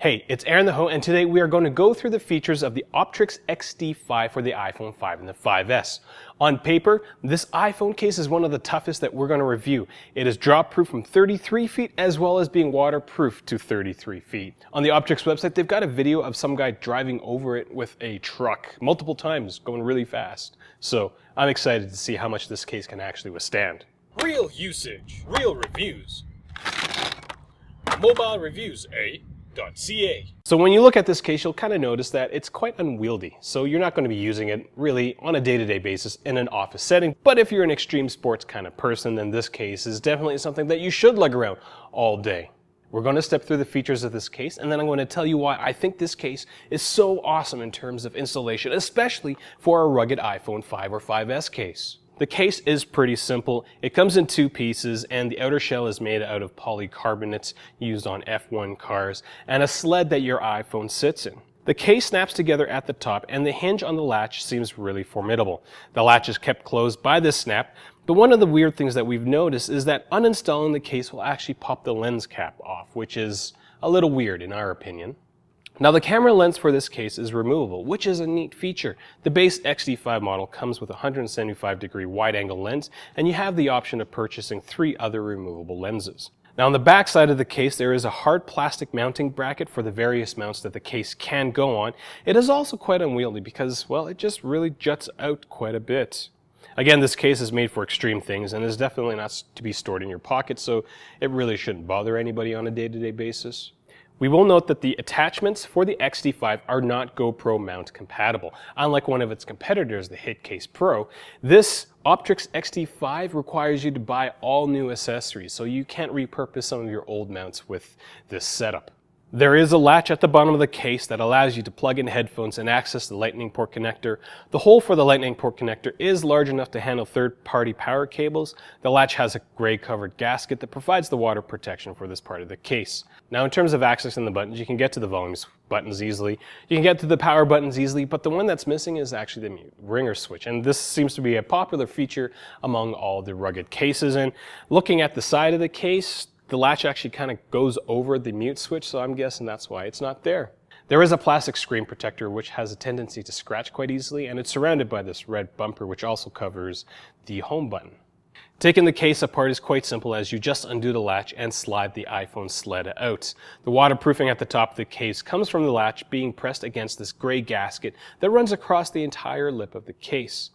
Hey, it's Aaron the Ho, and today we are going to go through the features of the Optrix XD5 for the iPhone 5 and the 5S. On paper, this iPhone case is one of the toughest that we're going to review. It is drop-proof from 33 feet as well as being waterproof to 33 feet. On the Optrix website, they've got a video of some guy driving over it with a truck multiple times, going really fast. So I'm excited to see how much this case can actually withstand. Real usage, real reviews. Mobilereviews-eh.ca. So when you look at this case, you'll kind of notice that it's quite unwieldy. So you're not going to be using it really on a day-to-day basis in an office setting. But if you're an extreme sports kind of person, then this case is definitely something that you should lug around all day. We're going to step through the features of this case, and then I'm going to tell you why I think this case is so awesome in terms of installation, especially for a rugged iPhone 5 or 5S case. The case is pretty simple. It comes in two pieces, and the outer shell is made out of polycarbonate used on F1 cars and a sled that your iPhone sits in. The case snaps together at the top, and the hinge on the latch seems really formidable. The latch is kept closed by this snap, but one of the weird things that we've noticed is that uninstalling the case will actually pop the lens cap off, which is a little weird in our opinion. Now the camera lens for this case is removable, which is a neat feature. The base XD5 model comes with a 175-degree wide-angle lens, and you have the option of purchasing 3 other removable lenses. Now on the back side of the case, there is a hard plastic mounting bracket for the various mounts that the case can go on. It is also quite unwieldy because, well, it just really juts out quite a bit. Again, this case is made for extreme things and is definitely not to be stored in your pocket, so it really shouldn't bother anybody on a day-to-day basis. We will note that the attachments for the XD5 are not GoPro mount compatible. Unlike one of its competitors, the HitCase Pro, this Optrix XD5 requires you to buy all new accessories, so you can't repurpose some of your old mounts with this setup. There is a latch at the bottom of the case that allows you to plug in headphones and access the lightning port connector. The hole for the lightning port connector is large enough to handle third-party power cables. The latch has a gray covered gasket that provides the water protection for this part of the case. Now in terms of accessing the buttons, you can get to the volume buttons easily. You can get to the power buttons easily, but the one that's missing is actually the mute ringer switch. And this seems to be a popular feature among all the rugged cases. And looking at the side of the case, the latch actually kind of goes over the mute switch, so I'm guessing that's why it's not there. There is a plastic screen protector which has a tendency to scratch quite easily, and it's surrounded by this red bumper which also covers the home button. Taking the case apart is quite simple, as you just undo the latch and slide the iPhone sled out. The waterproofing at the top of the case comes from the latch being pressed against this gray gasket that runs across the entire lip of the case.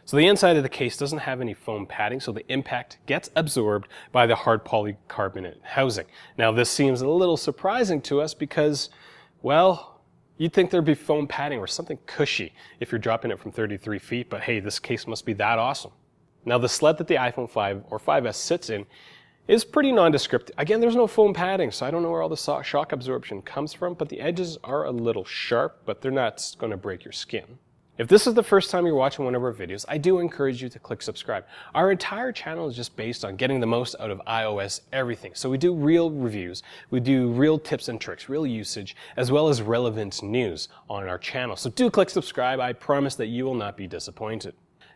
So the inside of the case doesn't have any foam padding, so the impact gets absorbed by the hard polycarbonate housing. Now this seems a little surprising to us because, well, you'd think there'd be foam padding or something cushy if you're dropping it from 33 feet, but hey, this case must be that awesome. Now the sled that the iPhone 5 or 5S sits in is pretty nondescript. Again, there's no foam padding, so I don't know where all the shock absorption comes from, but the edges are a little sharp, but they're not going to break your skin. If this is the first time you're watching one of our videos, I do encourage you to click subscribe. Our entire channel is just based on getting the most out of iOS everything. So we do real reviews, we do real tips and tricks, real usage, as well as relevant news on our channel. So do click subscribe. I promise that you will not be disappointed.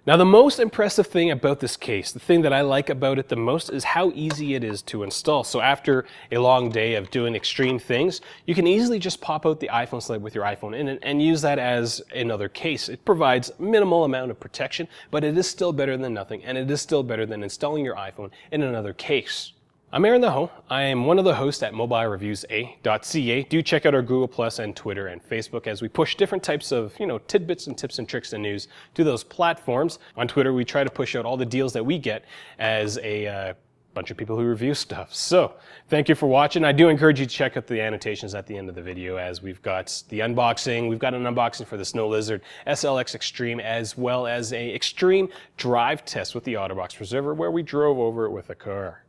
Now the most impressive thing about this case, the thing that I like about it the most, is how easy it is to install. So after a long day of doing extreme things, you can easily just pop out the iPhone sled with your iPhone in it and use that as another case. It provides minimal amount of protection, but it is still better than nothing, and it is still better than installing your iPhone in another case. I'm Aaron the Ho. I am one of the hosts at Mobilereviews-eh.ca. Do check out our Google+ and Twitter and Facebook as we push different types of, tidbits and tips and tricks and news to those platforms. On Twitter, we try to push out all the deals that we get as a bunch of people who review stuff. So, thank you for watching. I do encourage you to check out the annotations at the end of the video, as we've got the unboxing. We've got an unboxing for the Snow Lizard SLX Extreme, as well as a extreme drive test with the Otterbox Preserver, where we drove over it with a car.